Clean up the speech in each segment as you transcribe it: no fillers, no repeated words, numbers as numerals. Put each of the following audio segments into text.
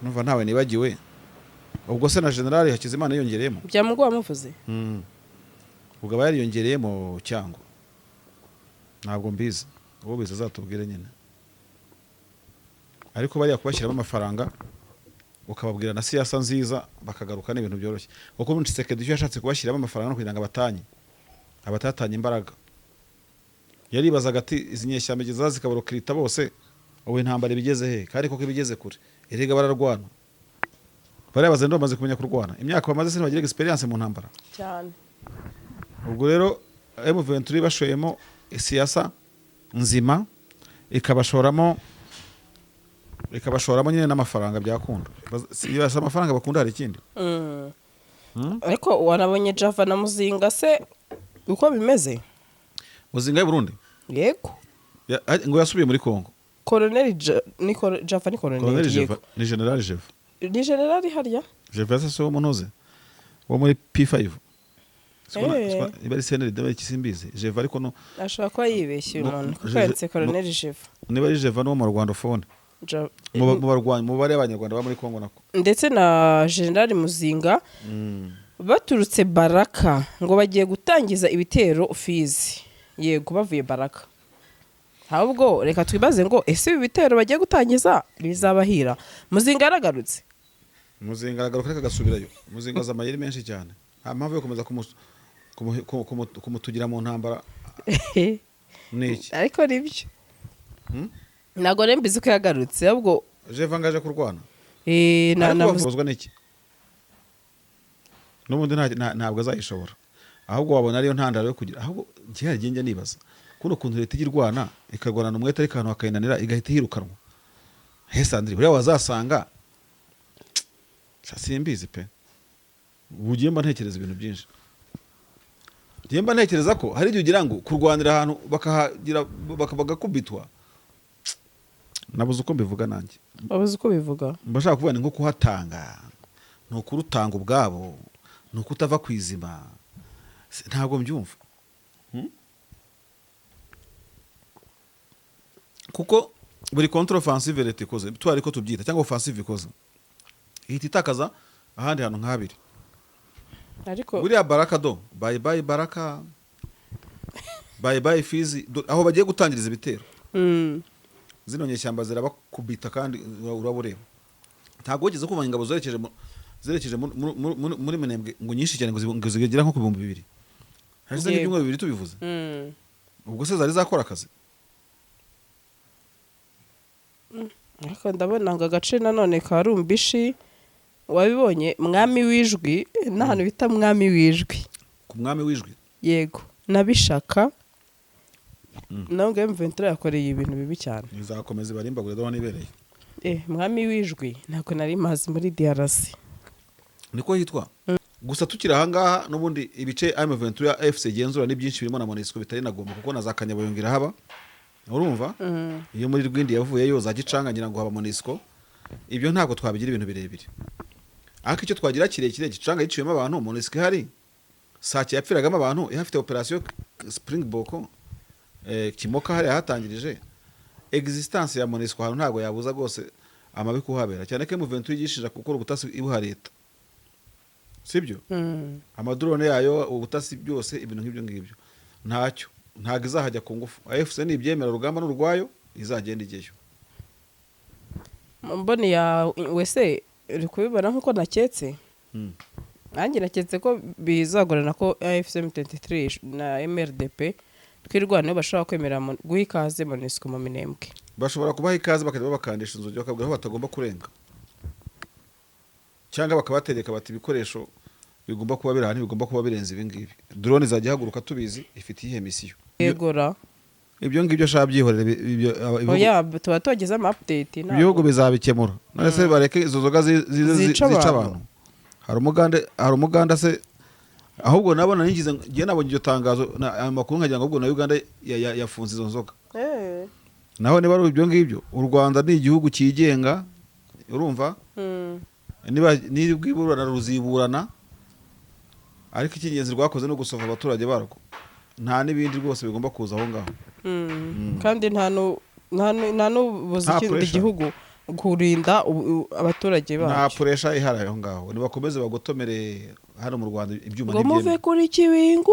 numva ntawe nibagiwe ubwo se na General Hakizimana yongereyemo byamugo wamuvuze ubwo aba yariyongereyemo cyangwa ntabwo mbizi uwo biza azatubwire nyine ariko bariya kubashyiramo amafaranga ukababwira na siyasa nziza bakagaruka n'ibintu byoroshye kuko muri Tshisekedi yashatse kubashyiramo amafaranga no kugira ngo abatatanye imbaraga yaribazaga ati izi nyeshyamba zikabarokirita bose ubu intambara ibigeze he kandi koko ibigeze kure erega bararwana bariya bazendo bamaze kumenya kurwana imyaka bamaze se bagira experience mu ntambara cyane ubwo rero M23 bashoyemo siyasa nzima ikabashoramo nyine n'amafaranga byakunda yasa amafaranga bakunda hari ikindi ariko wanabonye Java na Muzinga se uko bimeze Muzinga y'Uburundi yego ngo yasubiye muri Kongo Colonel Java ni Colonel yego ni General Jeva ni General hariya Jeva se wo munoze wo muri P5 ibari seneri de kisimbize Jeva ariko no ashaka ko yibeshye umuntu kwetse Colonel Jeva niba ari Jeva no mu Rwanda phone mu barwanyi mu bari abanyarwanda ba muri Kongo nako ndetse na General Muzinga baturutse Baraka ngo bagiye gutangiza ibitero Fizi yego bavuye Baraka ahubwo reka twibaze ngo ese ibi bitero bagiye gutangiza bizabahira Muzinga aragarutse Muzinga aragaruka kagasubirayo Muzinga azamayeri menshi cyane nta mpamvu yo komeza kumutugira mu ntambara niki ariko nibyo ntago rembizi ko yagarutse ahubwo Jeva ngaje kurwana namuzwa niki n'ubundi ntabwo azayishobora ahubwo wabona ariyo ntandaro yo kugira ahubwo gihari genge nibaza kuno kuntu leta igirwana ikarwana n'umwete ari kantu akayinanira igahita yirukanwa Sandrine buriya wazasanga simbizi pe ugiye mba ntekereza ibintu byinshi ngiye mba ntekereza ko hari igihe ugira ngo kurwanira ahantu bakabagakubitwa nabuze uko mbivuga nanjye babuze uko bivuga mbashaka kuvuga ni nko kuhatanga ni ukurutanga ubwabo ni ukutava ku izima ntabwo mbyumva kuko buri contre offensive leta ikoze twari ko tubyita cyangwa offensive ikoze ihita itakaza ahandi hantu nk'abiri ariko buriya Baraka do bye bye Baraka bye bye Fizi aho bagiye gutangiriza ibitero zino nyeshyamba zirabakubita kandi urabureba ntago wigeze kumva ingabo zerekeje muri Minembwe ngo nyinshi cyane ngo zigera nko ku 2,000 hasi n'ibyumwe 2 tubivuze ubwo se zari zakora akazi ariko ndabona ngo agace nanone ka Rumbishi wabibonye mwami w'ijwi n'ahantu bita mwami w'ijwi ku mwami w'ijwi yego nabishaka nabwo M23 yakoreye ibintu bibi cyane izakomeza barimbagure do nibereye mwami w'ijwi nako nari mazi muri DRC niko hitwa gusa tukira ahangaha n'ubundi ibice M23 FC genzura ni byinshi birimo na Monisco bitari nagomba kuko na za Kanyabayongira haba urumva iyo muri Rwindi yavuyeyo za Gicanga ngira ngo haba Monisco ibyo ntabwo twabigira ibintu birebire ariko icyo twagira kirekire Gicanga yiciyemo abantu Monisco hari Sake yapfiragamo abantu ihafite operation Springbok Kimoka hari hatangirije existence ya Monisco hano ntabwo yabuza gose amabi kuhabera cyane ko M23 yigishije gukora ubutasi ibuha leta sibyo amadrone yayo ubutasi byose ibintu nk'ibyo ntacyo ntago izahajya ku ngufu AFC ni ibyemera rugamba n'urwayo izagenda igeyo mboni ya wese uri kubibona nkuko naketse nanjye naketse ko bizagorana ko AFC M23 na MRDP twirwana bashaka kwemera guha ikaze Monisco mu Minembwe bashobora kubaha ikaze bakajya bakandisha inzozi bakabwira aho batagomba kurenga cyangwa bakabatereka bati ibikoresho bigomba kuba birahani bigomba kuba birenze ibi ngibi drone zajya haguruka tubizi ifite ihe misiyo yegora ibyo ngibyo shabyihorere oya tuba togeza ama update na ibihugu bizabikemura none se bareke izo zoga zica abantu hari umuganda se ahubwo nabona ningize ngiye nabonye iryo tangazo amakuru nkagira ngo ubwo na Uganda yafunze izo nzoga naho niba ari ibyo ngibyo u Rwanda ni igihugu cyigenga urumva niba nibwiburana ruziburana ariko ikingenzi rwakoze no gusova abaturage barwo nta nibindi rwose bigomba kuza aho ngaho kandi nta n'ubuzi ikindi gihugu kurinda abaturage bacu. nta puresha ihari aho ngaho, nibakomeze bagotomere hano mu Rwanda ibyuma ngo muve kuri Kibingu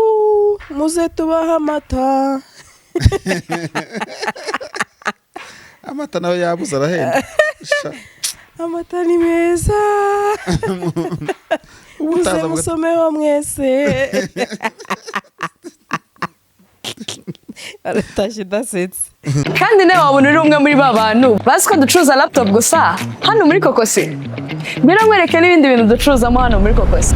muze tubaha amata. amata nawe yabuze arahenda. Amata ni meza muze musomeho mwese. Aratashye dasetse. Kandi nawe wabona uri umwe muri ba bantu bazi ko ducuruza laptop gusa hano muri Kokosi. Mbere nkwereke n'ibindi bintu ducuruzamo hano muri Kokosi.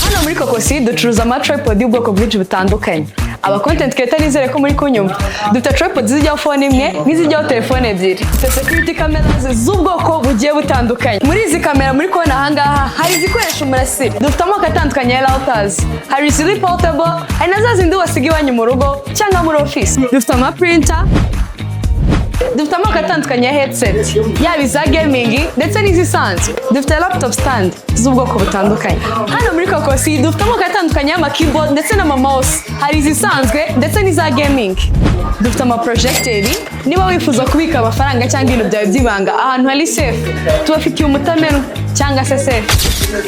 Hano muri Kokosi ducuruza tripod y'ubwoko bwinshi butandukanye. Aba content creator nizere ko muri kunyumva. Dufite tripod zijyaho phone imwe n'izijyaho telefone ebyiri. Dufite security cameras z'ubwoko bugiye butandukanye. Muri izi kamera muri kona ahangaha hari izikoresha umurasire. Dufite amoko atandukanye ya routers. Hari iziri portable, hari na za zindi wasiga iwanyu mu rugo cyangwa muri office. Dufite printer. Dufite amoko atandukanye ya headset, yaba iza gaming ndetse n'izisanzwe. Dufite laptop stand z'ubwoko butandukanye. Hano muri Kokosi dufite amoko atandukanye y'ama keyboard ndetse n'ama mouse. Hari izisanzwe ndetse n'iza gaming. Dufite projecteri, niba wifuza kubika amafaranga cyangwa ibintu byawe by'ibanga ahantu hari safe, tubafitiye umutamenwa cyangwa se safe.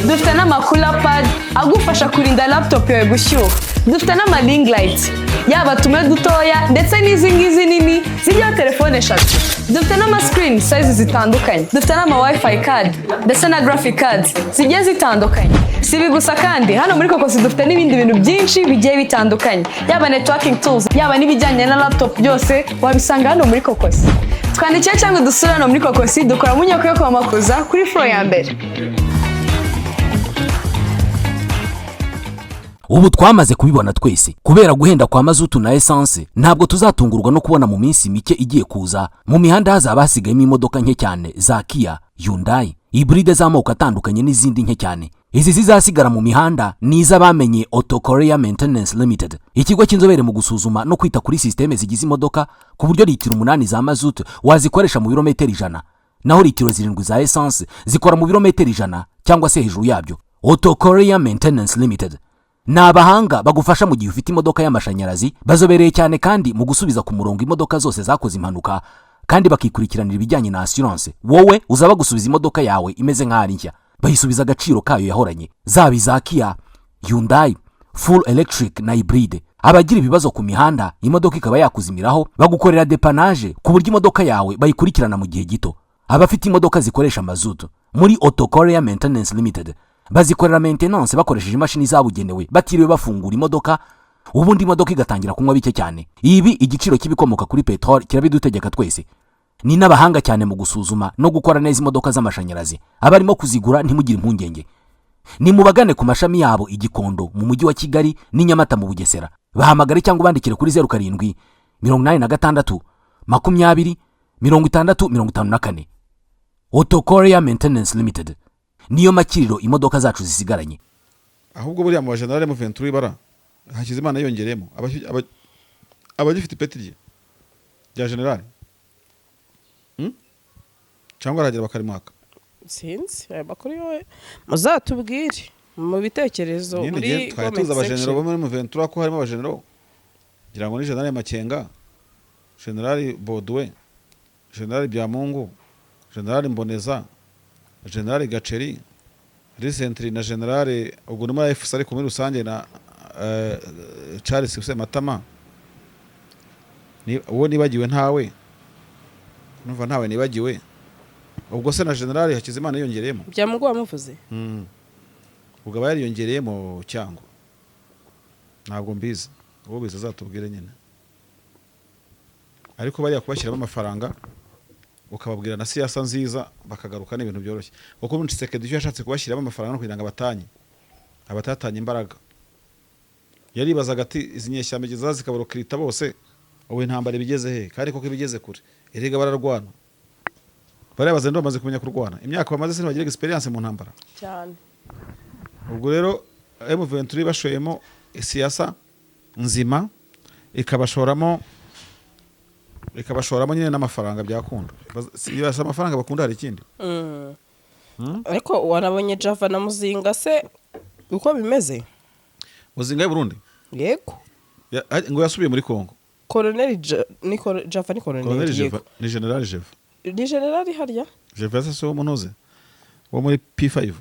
Dufite cooler pad agufasha kurinda laptop yawe gushyuha. Dufite ring light, yaba tume dutoya ndetse n'izi ngizi nini zijyaho telefone eshatu. Dufite screen size zitandukanye. Dufite wifi card ndetse na graphic cards zigiye zitandukanye. Si ibi gusa kandi hano muri Kokosi dufite n'ibindi bintu byinshi bigiye bitandukanye, yaba networking tools, yaba n'ibijyanye na laptop byose wabisanga hano muri Kokosi. Twandikire cyangwa dusura hano muri Kokosi, dukora mu nyubako yo kwa Makuza kuri floor ya mbere. Ubu twamaze kubibona twese, kubera guhenda kwa mazutu na essence ntabwo tuzatungurwa no kubona mu minsi mike igiye kuza mu mihanda hazaba hasigayemo imodoka nke cyane za Kia, Hyundai, hybride z'amoko atandukanye n'izindi nke cyane. Izi zizasigara mu mihanda ni iz'abamenye Auto Korea Maintenance Limited, ikigo cy'inzobere mu gusuzuma no kwita kuri systeme zigize imodoka ku buryo litiro 8 za mazutu wazikoresha mu birometero 100, naho litiro 7 za essence zikora mu birometero 100 cyangwa se hejuru yabyo. Auto Korea Maintenance Limited ni abahanga bagufasha mu gihe ufite imodoka y'amashanyarazi, bazobereye cyane kandi mu gusubiza ku murongo imodoka zose zakoze impanuka, kandi bakikurikiranira ibijyanye na assurance. Wowe uzaba gusubiza imodoka yawe imeze nk'ari nshya, bayisubiza agaciro kayo yahoranye, zaba iza Kia, Hyundai, full electric na hybride. Abagira ibibazo ku mihanda imodoka ikaba yakuzimiraho, bagukorera dépannage ku buryo imodoka yawe bayikurikirana mu gihe gito. Abafite imodoka zikoresha mazutu muri Auto Korea Maintenance Limited bazikorera maintenance bakoresheje imashini zabugenewe, batiriwe bafungura imodoka, ubundi imodoka igatangira kunywa bike cyane. Ibi igiciro kibikomoka kuri petrol kirabidutegeka twese. Ni n'abahanga cyane mu gusuzuma no gukora neza imodoka z'amashanyarazi. Abarimo kuzigura ntimugire impungenge, ni mubagane ku mashami yabo i Gikondo mu mujyi wa Kigali ni Nyamata mu Bugesera. Bahamagare cyangwa bandikire kuri 07 86 20 60 54. Auto Korea Maintenance Limited niyo makiriro imodoka zacu zisigaranye. Ahubwo buriya mu General M23 ibara Hakizimana yongeremo abagifite ipeti rya general cyangwa aragira bakarimwaka sinzi bakuri yowe muzatubwire mu bitekerezo muri comment section. Abageneral bo muri M23 ko harimo abageneral ngira ngo ni General Makenga, General Bodwe, General Byamungu, General Mboneza, General Gaceri, recently na General ubwo ni muri FSR ku muri rusange na Charles Use Matama. Ni uwo nibagiwe ntawe numva ntawe nibagiwe, ubwo se na General Hakizimana yongereyemo Byamungu wamuvuze ubwo abayari yongereyemo cyangwa ntabwo mbizi, uwo biza zatubwire nyine. Ariko bari yakubashyiramo amafaranga ukababwira na siyasa nziza bakagaruka n'ibintu byoroshye, kuko muri Tshisekedi yashatse kubashyiramo amafaranga no kugira ngo abatatanye imbaraga. Yaribazaga ati izi nyeshyamba zikabarokirita bose ubu intambara bigeze he, kandi koko ibigeze kure. Erega bararwana, barabaze ndo bamaze kumenya kurwana, imyaka bamaze se bagira experience mu ntambara cyane. Ubwo rero M23 bashoyemo siyasa nzima ikabashoramo nyine n'amafaranga byakunda. Siyasa amafaranga bakunda hari ikindi. Ariko wanabonye Java na Muzinga se uko bimeze? Muzinga y'Uburundi yego ngo yasubiye muri Kongo. Colonel Java ni Colonel ni General Java ni generali harya Gervais se wo munoze wo muri P5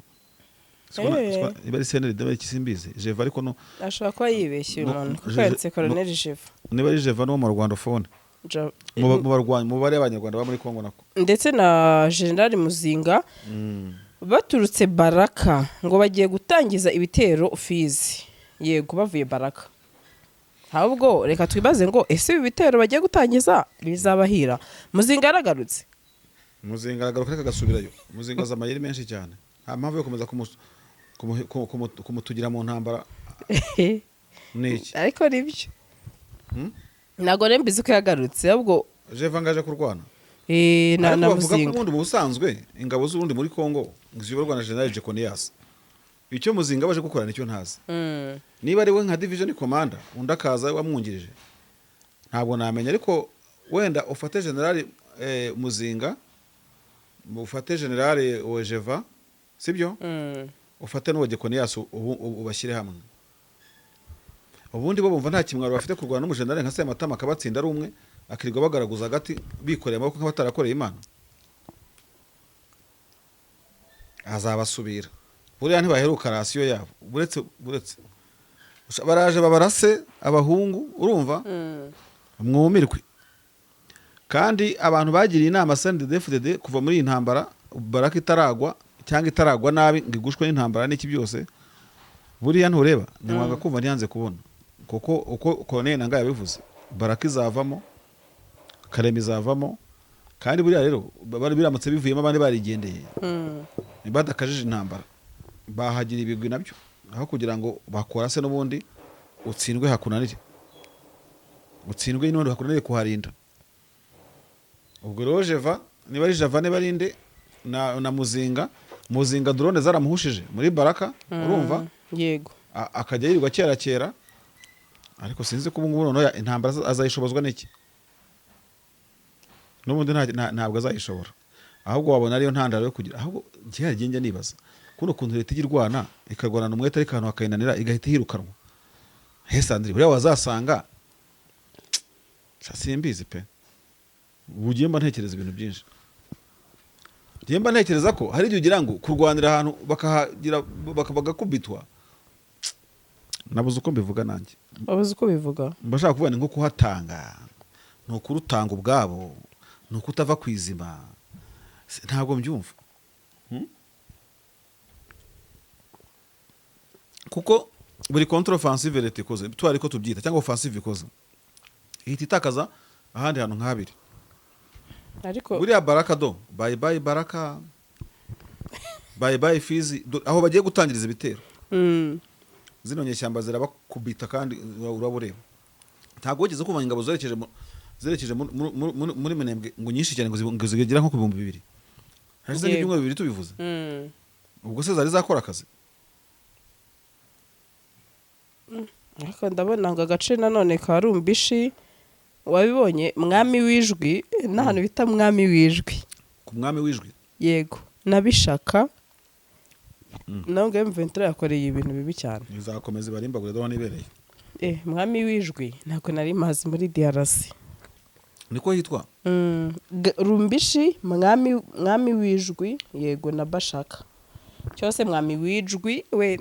Eh. iba ari seneri de kisimbizi Jeva ariko no ashobora kuba yibeshye uyu No, muntu kuko Je- yanditse Colonel Jeva niba ari Jeva no mu Rwandafone mu barwanyi mu bari abanyarwanda ba muri Kongo nako ndetse na generali Muzinga baturutse Baraka ngo bagiye gutangiza ibitero Fizi yego bavuye Baraka ahubwo reka twibaze ngo ese ibi bitero bagiye gutangiza bizabahira Muzinga yaragarutse Muzinga aragaruka reka gasubirayo Muzinga za mayeri menshi cyane nta mpamvu yo komeza kumutugira mu ntambara niki ariko nibyo ntabwo rembizi ko yagarutse ahubwo Jeva ngaje kurwana na ariko bavuga ko Muzinga ubundi mu busanzwe ingabo z'ubundi muri Kongo ziyoborwa na General Jeconias icyo Muzinga baje gukora nicyo ntazi niba ari we nka division commander undi akaza wamwungirije ntabwo namenya ariko wenda ufate General Muzinga ufate General Ojeva sibyo ufate n'uwa Jeconias ubashyire hamwe ubundi bo bumva nta kimwaro bafite kurwana n'umujenerali nka Sematama akabatsinda ari umwe akirirwa bagaraguza hagati bikoreye amaboko nk'abatarakoreye Imana azabasubira buriya ntibaheruka rasiyo yabo buretse baraje babarase abahungu urumva mwumirwe kandi abantu bagiriye inama CNDD-FDD kuva muri iyi ntambara Baraka itaragwa cyangwa itaragwa nabi ngo igushwe n'intambara n'iki byose buriya ntureba nyamwaga kumva ntiyanze kubona kuko uko Colonel Nanga yabivuze Baraka izavamo Karema izavamo kandi buriya rero bari biramutse bivuyemo abandi barigendeye badakajije intambara bahagira ibigwi nabyo aho kugira ngo bakora se n'ubundi utsindwe hakunanire utsindwe n'ubundi hakunanire kuharinda ubwo rero Jeva niba ari Java niba arinde na Muzinga drone zaramuhushije muri Baraka urumva yego akajya yirirwa kera ariko sinzi ko ubu ngubu noneho intambara azayishobozwa n'iki n'ubundi ntabwo azayishobora ahubwo wabona ariyo ntandaro yo kugira ahubwo gihe njya nibaza kuno kuntu leta igirwana ikarwana umwete ariko ahantu hakayinanira igahita yirukanwa Sandrine buriya wazasanga simbizi pe ugiye mba ntekereza ibintu byinshi mba ntekereza ko hari igihe ugira ngo kurwanira ahantu bakahagira bagakubitwa nabuze uko mbivuga nanjye wabuze uko bivuga mbashaka kuvuga ni nko kuhatanga ni ukurutanga ubwabo ni ukutava ku izima ntabwo mbyumva kuko buri contre offensive leta ikoze twari ko tubyita cyangwa offensive ikoze ihita itakaza ahandi hantu nk'habiri ariko buriya Baraka do bye bye Baraka bye bye Fizi aho bagiye gutangiriza ibitero zino nyeshyamba zirabakubita kandi urabureba ntabwo wigeze kumva ingabo zerekeje muri Minembwe ngo nyinshi cyane ngo zigera nko ku 2,000 hashize nk'ibyumweru 2 tubivuze ubwo se zari zakora akazi ariko ndabona ngo agace nanone ka Rumbishi wabibonye mwami w'ijwi n'ahantu bita mwami w'ijwi ku mwami w'ijwi yego nabishaka nawe M23 yakoreye ibintu bibi cyane bizakomeza barimbagure do nibereye mwami w'ijwi ntabwo nari mazi muri DRC niko hitwa Rumbishi mwami w'ijwi yego na Bashaka cyose mwami w'ijwi we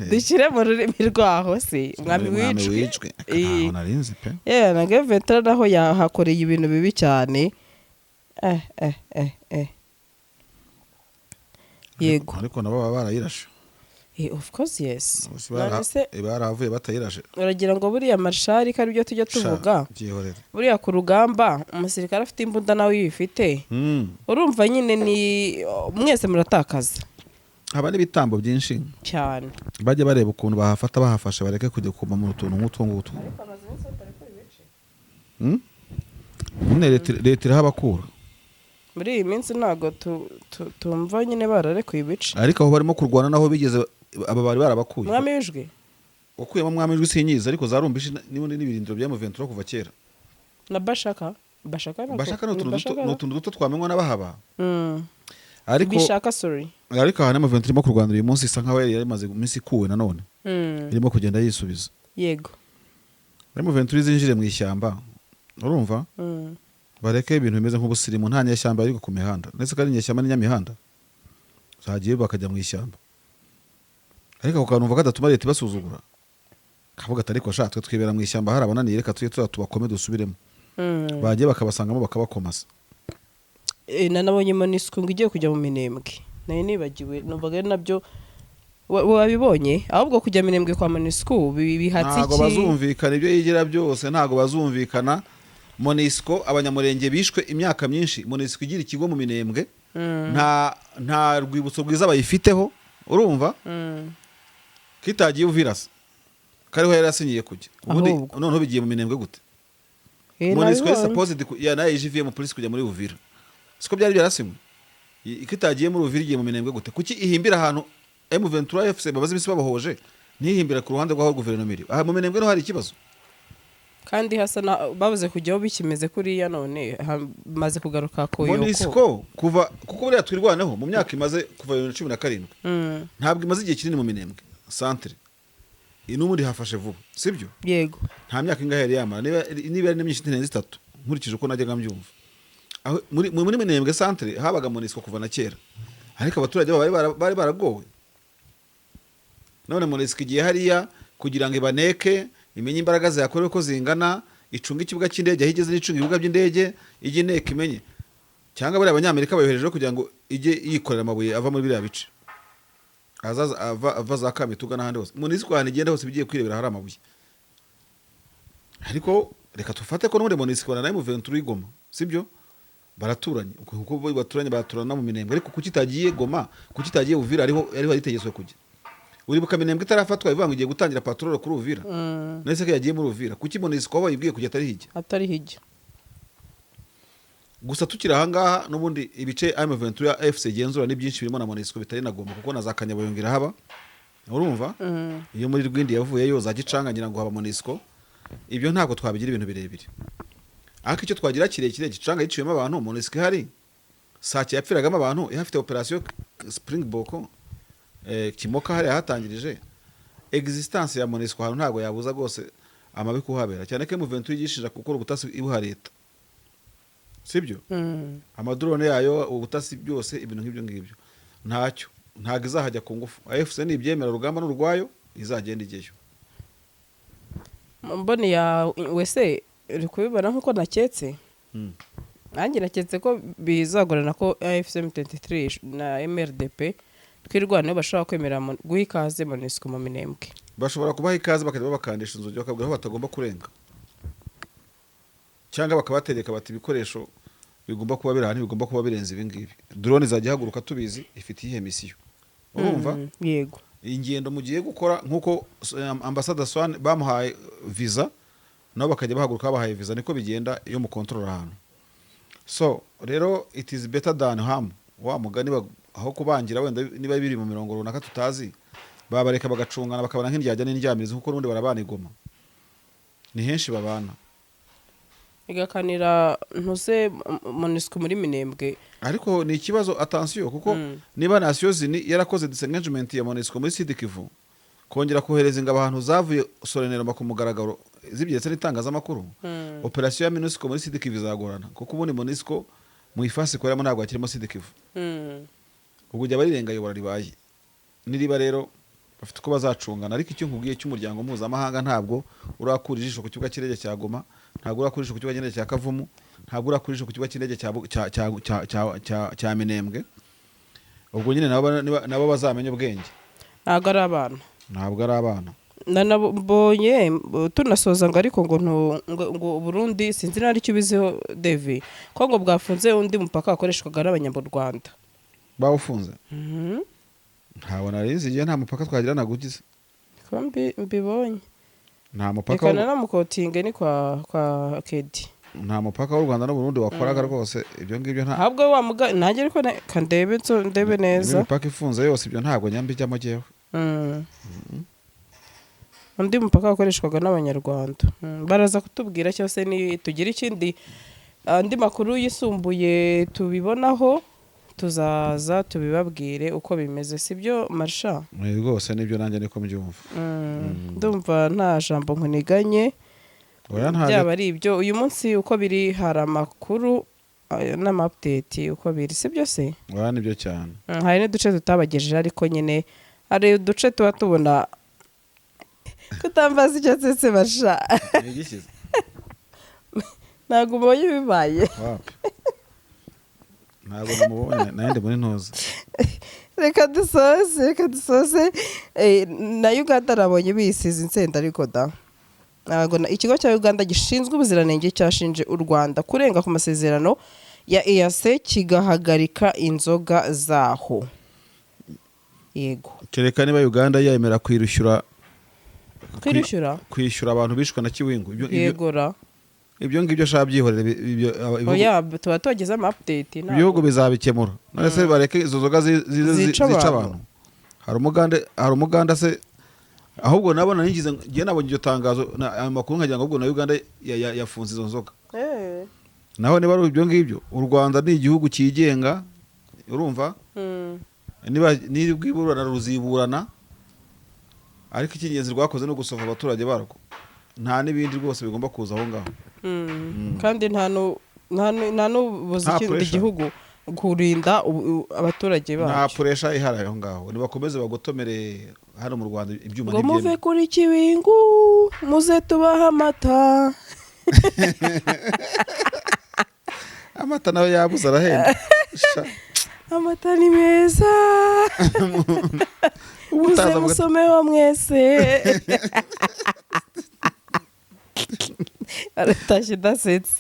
dushyire mu rurimi rwaho se mwami w'ijwi aho narinzi pe na M23 naho yahakoreye ibintu bibi cyane yego ariko nabo baba barayirashe of course yes baravuye batayirashe uragira ngo buriya marshal kari byo tujya tuvuga buriya ku rugamba umusirikare afite imbunda nawe yifite urumva nyine ni mwese muratakaza haba n'ibitambo byinshi cyane bajye bareba ukuntu bahafata bahafashe bareke kujya kuma mu tuntu nk'utu ngutu leta irahabakura muri iyi minsi ntabwo tumva nyine bararekuye ibice ariko aho barimo kurwana naho bigeze aba bari barabakuye mwami w'ijwi wakuyemo mwami w'ijwi sinyiza ariko za Rumbishi n'ubundi n'ibirindiro bya M23 kuva kera na Bashaka ni utuntu duto twamenywa n'abahaba ariko bishaka sorry ariko aha M23 irimo kurwanira uyu munsi isa nkaho yari imaze iminsi ikuwe nanone irimo kugenda yisubiza yego M23 zinjire mu ishyamba urumva bareke ibintu bimeze nk'ubusirimu nta nyeshyamba ariko ku mihanda ndetse kandi inyeshyamba n'inyamihanda zagiye bakajya mu ishyamba ariko ako kantu mvuga gatuma leta ibasuzugura kavuga ati ariko sha twe twibera mu ishyamba hari abananiye reka tujye tubakome dusubiremo bagiye bakabasangamo bakabakomasa nanabonye MONUSCO ngo igiye kujya mu Minembwe nayo nibagiwe numvaga ari nabyo wabibonye ahubwo kujya Minembwe kwa MONUSCO bihatse iki ntago bazumvikana ibyo yigira byose ntago bazumvikana MONUSCO abanyamurenge bishwe imyaka myinshi MONUSCO igira ikigo mu Minembwe nta rwibutso rwiza bayifiteho urumva kitagiye uvirasa kariho yarasinyiye kujya ubundi noneho bigiye mu Minembwe gute MONUSCO is supposed ya nayo ijiviye mu police kujya muri Uvira siko byari byarasimwe ikitagiye muri Uvira igiye mu Minembwe gute kuki ihimbira ahantu M23 FC babaze bisi babohoje nihimbira ku ruhande rw'aho guverinoma iri aha mu Minembwe no hari ikibazo kandi hasana bavuze kujyaho bikimeze kuriya none maze kugaruka koyoko MONUSCO kuva kuko buriya twirwaneho mu myaka imaze kuva 2017 ntabwo imaze igihe kinini mu Minembwe centre inumuri hafashe vuba sibyo yego nta myaka ingahe yari yamara niba ari n'imyinshi ntenze 3 nkurikije uko najyaga mbyumva aho muri Minembwe centre habaga MONUSCO kuva na kera ariko abaturage bari baragowe none MONUSCO igiye hariya kugira ngo ibaneke imenye imbaraga zakorewe ko zingana icunga ikibuga cy'indege ahigeze n'icunga ibibuga by'indege ije nek imenye cyangwa bari abanyamerika bayohereje kugira ngo ije yikorera amabuye ava muri biriya bice azaza ava za Kamituga n'ahandi hose MONUSCO hano igenda hose bigiye kwirebera hari amabuye ariko reka tufate ko n'ubundi MONUSCO na M23 Goma sibyo baraturanye kuko baturanye baraturana mu Minembwe ariko kuki itagiye Goma kuki itagiye Uvira ariho aritegetswe kujya uribuka Minembwe itarafatwa ivuga ngo igiye gutangira patrol kuri Uvira nese ko yagiye muri Uvira kuki MONUSCO bayibwiye kujya atari hijya gusa tukira ahangaha n'ubundi ibice M23 FC genzura ni byinshi birimo na MONUSCO bitari nagomba kuko nazakanya bayongira haba urumva iyo muri Rwindi yavuye yo za Gicanga ngira ngo haba MONUSCO ibyo ntabwo twabigira ibintu birebire ariko icyo twagira kirekire Gicanga yiciyemo abantu MONUSCO hari Sake yapfiragamo abantu ihafite operation Springbok Kimoka hari hatangirije existence ya MONUSCO hano ntago yabuza gose amabi kuhabera cyane ko M23 yigishije gukora ubutasi ibuha leta sibyo amadrone yayo ubutasi byose ibintu nk'ibyo ngibyo ntacyo ntago izahajya ku ngufu AFC ni ibyemera rugamba n'urwayo izagenda igeyo mbone ya wese uri kubibona nkuko naketse nanjye naketse ko bizagorana ko AFC M23 na MRDP twirwanaho bashobora kwemera guha ikaze MONUSCO mu Minembwe bashobora kubaha ikaze bakajya bakandisha inzugi bakabwira aho batagomba kurenga cyangwa bakabategeka bati ibikoresho bigomba kuba birahani bigomba kuba birenze ibi ngibi drone zajya haguruka tubizi ifite ihe misiyo urumva yego ingendo mugiye gukora nkuko ambassador Swan bamuhaye visa nabo bakajya bahaguruka bahaye visa niko bigenda iyo mu control ahantu so rero it is better than harm wa mugani aho kubangira wenda niba biri mu mirongo runaka tutazi babareka bagacungana bakabana nk'indyajya n'indyamirizi kuko nundi barabana igoma ni henshi babana igakanira ntuse MONUSCO muri Minembwe ariko ni ikibazo attention kuko niba Nations Unies yarakoze disengagement ya MONUSCO muri Sud Kivu kongera kohereza ingabo ahantu zavuye sorenera ku mugaragaro zibyetse n'itangazamakuru operation ya MONUSCO muri Sud Kivu izagorana kuko ubundi MONUSCO mu ifasi koramo ntabwo akirimo Sud Kivu ubwo jya barirenga yobora ribaye niriba rero bafite ko bazacungana ariko icyo nkubwiye cy'umuryango mpuzamahanga ntabwo urakura ijisho ku kibuga cy'indege cya Goma ntabwo urakura ijisho ku kibuga cy'indege cya Kavumu ntabwo urakura ijisho ku kibuga cy'indege cya Minembwe ubwo nyine nabo bazamenye ubwenge ntabwo ari abana nanabonye tunasoza ngo ariko ngo Burundi sinzi nari cyo bizeho Devi ko ngo bwafunze undi mupaka wakoreshwaga n'abanyarwanda bawufunze ntabona rizi igihe nta mupaka twagira nagugize ko mbibonye nta mupaka kana na mukotinge ni kwa Kedi nta mupaka w'u Rwanda n'Uburundi wakoraga rwose ibyo ngibyo nta ahubwo wamuga nanjye ariko ndebe neza imipaka ifunze yose ibyo ntabwo nyambijyamo jewe undi mupaka wakoreshwaga n'abanyarwanda baraza kutubwira cyose ni tugira ikindi andi makuru yisumbuye tubibonaho tuzaza tubibabwire uko bimeze sibyo Marsha rwose nibyo nanjye niko mbyumva ndumva nta jambo nkuniganye byaba ari ibyo uyu munsi uko biri hari amakuru n'ama-update uko biri si byo se nibyo cyane hari n'uduce tutabagejeje ariko nyine hari uduce tuba tubona kutambaza icyo tsetse basha ntabwo ubonye bibaye ntabwo namubonye nayandi muri ntuzi reka dusoze na Uganda nabonye bisize insenda ariko da ntabwo ikigo cya Uganda gishinzwe ubuziranenge cyashinje u Rwanda kurenga ku masezerano ya EAC kigahagarika inzoga zaho yego kereka niba Uganda yemera kwishyura abantu bishwe na Kiwingu yegora ibyo ngibyo shaka byihorere tuba tugeze ama-update ibihugu bizabikemura none se bareke izo zoga zica abantu hari umuganda se ahubwo nabona ningize ngiye nabonye iryo tangazo amakuru nkagira ngo ahubwo na Uganda yafunze izo nzoga naho niba ari ibyo ngibyo u Rwanda ni igihugu cyigenga urumva niba nirwiburana ruziburana ariko ikingenzi rwakoze no gusova abaturage barwo nta n'ibindi rwose bigomba kuza aho ngaho kandi nta n'ubuzi ikindi gihugu kurinda abaturage bacu nta puresha ihari aho ngaho nibakomeze bagotomere hano mu Rwanda ibyuma ngo muve kuri Kiwingu muze tubaha amata amata nawe yabuze arahenda amata ni meza muze musomeho mwese aratashye dasetse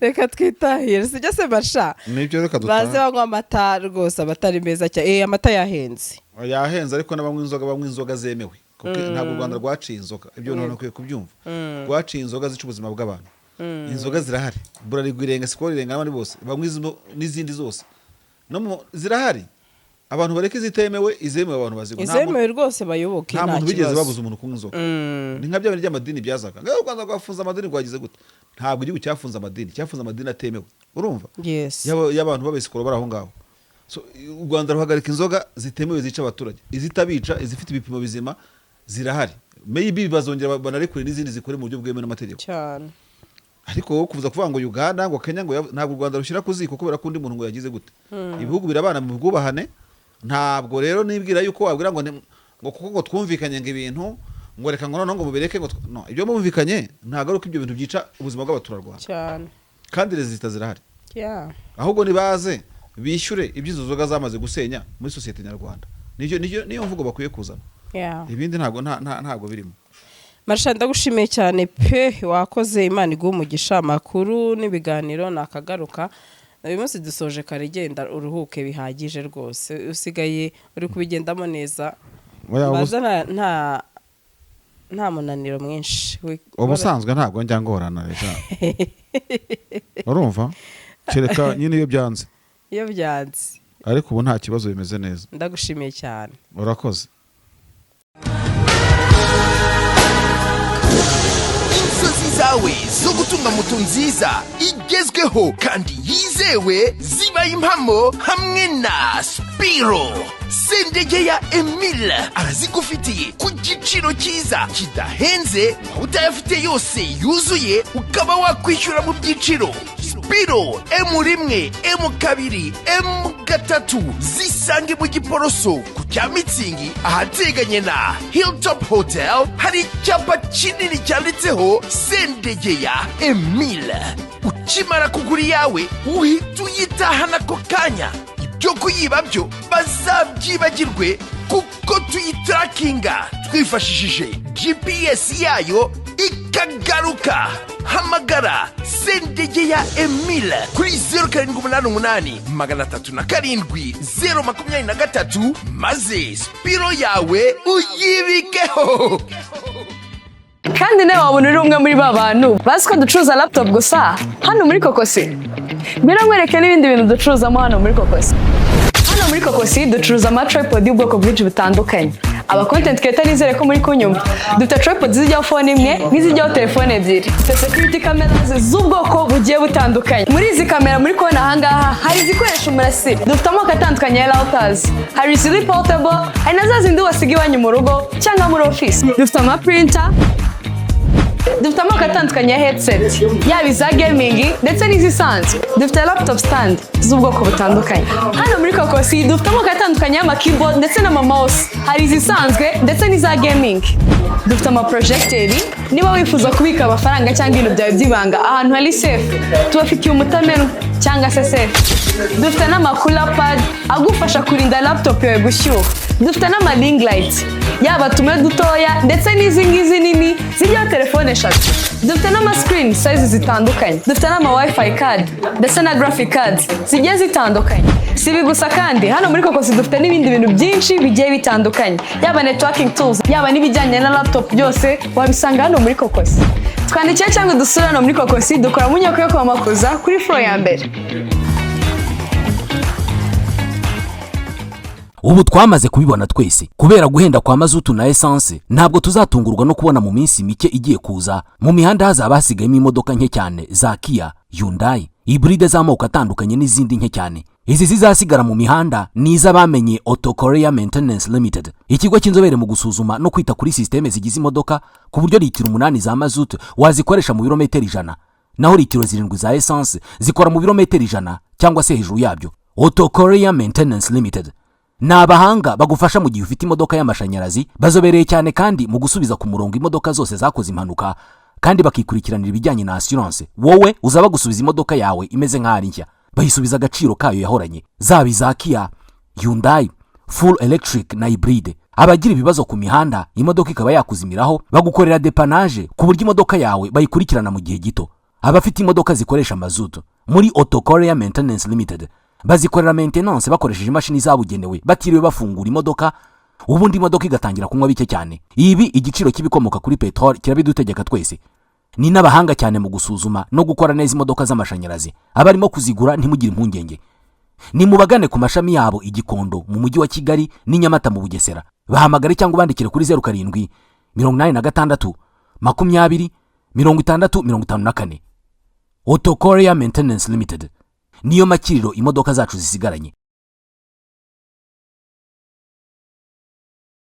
reka twitahire sijya se basha nibyo reka dutaha baze banywa amata rwose abatari meza cyane amata yahenze ariko n'abanywa inzoga zemewe kuko ntabwo u Rwanda rwaciye inzoga ibyo none ukwiye kubyumva rwaciye inzoga zica ubuzima bw'abantu inzoga zirahari Bralirwa irenga Skol irenga n'abandi bose bamwe n'izindi zose no zirahari abantu bareke zitemewe izemewe abantu bazigwa izemewe rwose bayoboke nta muntu bigeze babuza umuntu kunywa inzoga ni nka bya bintu by'amadini byazaga ngaho u Rwanda rwafunze amadini rwagize gute ntabwo igihugu cyafunze amadini atemewe urumva y'abantu babesikoro bari aho ngaho u Rwanda ruhagarika inzoga zitemewe zica abaturage izitabica izifite ibipimo bizima zirahari maybe bazongera banarekure n'izindi zikore mu buryo bwemewe n'amategeko cyane ariko wowe kuvuza kuvuga ngo Uganda ngo Kenya ngo ntabwo u Rwanda rushyira ku ziko kubera ko undi muntu ngo yagize gute ibihugu birabana mu bwubahane ntabwo rero nibwira yuko wabwira ngo kuko ngo twumvikanye ngo ibintu ngo reka ngo ngo mubireke ngo no ibyo mumvikanye ntabwo ari uko ibyo bintu byica ubuzima bw'abaturarwanda cyane kandi rezita zirahari ahubwo nibaze bishyure ibyizo zoga zamaze gusenya muri sosiyete nyarwanda niyo mvugo bakwiye kuzana ibindi ntabwo birimo Marsha ndagushimiye cyane pe wakoze Imana iguha umugisha amakuru n'ibiganiro nakagaruka uyu munsi dusoje kare genda uruhuke bihagije rwose usigaye uri kubigendamo neza baza nta munaniro mwinshi ubusanzwe ntabwo njya ngorana reka urumva kereka nyine iyo byanze ariko ubu nta kibazo bimeze neza ndagushimiye cyane urakoze inzozi zawe zo gutunga moto nziza igezweho kandi yizewe zibaye impamo hamwe na Spiro Sendegeya Emile arazigufitiye ku giciro cyiza kidahenze aho utayafite yose yuzuye ukaba wakwishyura mu byiciro Spiro M1 M2 M3 zisange mu Giporoso ku cya Mitsingi ahateganye na Hilltop Hotel hari icyapa kinini cyanditseho Sendegeya Emile ukimara kugura yawe uhita uyitahana ako kanya ibyo kuyiba byo bazabyibagirwe kuko tuyitarakinga twifashishije GPS yayo ikagaruka. Hamagara Sendegeya Emile kuri 0788 307 maze Spiro yawe uyibikeho. kandi nawe wabona uri umwe muri ba bantu bazi ko ducuruza laptop gusa hano muri Kokosi. Nkwereke n'ibindi bintu ducuruzamo hano muri Kokosi. Hano muri Kokosi ducuruza tripod y'ubwoko bwinshi butandukanye. Aba content creator nizere ko muri kunyumva. Dufite tripod zijyaho phone imwe n'izijyaho telefone ebyiri. Dufite security cameras z'ubwoko bugiye butandukanye. Muri izi kamera muri kona ahangaha hari izikoresha umurasire. Dufite amoko atandukanye ya routers. Hari ziri portable, hari na za zindi wasiga iwanyu mu rugo cyangwa muri office. Dufite ama printer dufite amoko atandukanye ya headset yaba iza gaming ndetse n'izisanzwe. Dufite laptop stand z'ubwoko butandukanye. Hano muri Kokosi dufite amoko atandukanye y'ama keyboard ndetse n'ama mouse, hari izisanzwe ndetse n'iza gaming. Dufite ama projector niba wifuza kubika amafaranga cyangwa ibintu byawe by'ibanga ahantu hari safe, tubafitiye umutamenwa cyangwa se safe. Dufite n'ama cooler pad agufasha kurinda laptop yawe gushyuha. Dufite n'ama ring light yaba tume dutoya ndetse n'izi ngizi nini zijyaho telefone 3. Dufite n'ama screen size zitandukanye. Dufite n'ama wifi card ndetse na graphic cards zigiye zitandukanye. Si ibi gusa kandi hano muri Kokosi dufite n'ibindi bintu byinshi bigiye bitandukanye, yaba networking tools yaba n'ibijyanye na laptop byose wabisanga hano muri Kokosi. Twandikire cyangwa dusura hano muri Kokosi, dukora mu nyubako yo kwa Makuza kuri floor ya mbere. ubu twamaze kubibona twese kubera guhenda kwa mazutu na essence ntabwo tuzatungurwa no kubona mu minsi mike igiye kuza mu mihanda hazaba hasigayemo imodoka nke cyane za Kia, Hyundai, hybride z'amoko atandukanye n'izindi nke cyane. Izi zizasigara mu mihanda ni iz'abamenye Auto Korea Maintenance Limited, ikigo cy'inzobere mu gusuzuma no kwita kuri systeme zigize imodoka ku buryo litiro 8 za mazutu wazikoresha mu birometero 100 naho litiro 7 za essence zikora mu birometero 100 cyangwa se hejuru yabyo. Auto Korea Maintenance Limited ni abahanga bagufasha mu gihe ufite imodoka y'amashanyarazi, bazobereye cyane kandi mu gusubiza ku murongo imodoka zose zakoze impanuka kandi bakikurikiranira ibijyanye na assurance. Wowe uzaba gusubiza imodoka yawe imeze nk'ari nshya, bayisubiza agaciro kayo yahoranye, zaba iza Kia, Hyundai, full electric na hybride. Abagira ibibazo ku mihanda imodoka ikaba yakuzimiraho bagukorera dépannage ku buryo imodoka yawe bayikurikirana mu gihe gito. Abafite imodoka zikoresha mazutu muri Auto Korea Maintenance Limited bazikorera maintenance bakoresheje imashini zabugenewe batiriwe bafungura imodoka, ubundi imodoka igatangira kunywa bike cyane. Ibi igiciro kibikomoka kuri petrol kirabidutegeka twese. Ni n'abahanga cyane mu gusuzuma no gukora neza imodoka z'amashanyarazi. Abarimo kuzigura ntimugire impungenge, ni mubagane ku mashami yabo Igikondo mu mujyi wa Kigali n'Inyamata mu Bugesera. Bahamagare cyangwa bandikire kuri 07 86 20 60 54. Auto Korea Maintenance Limited niyo makiriro imodoka zacu zisigaranye.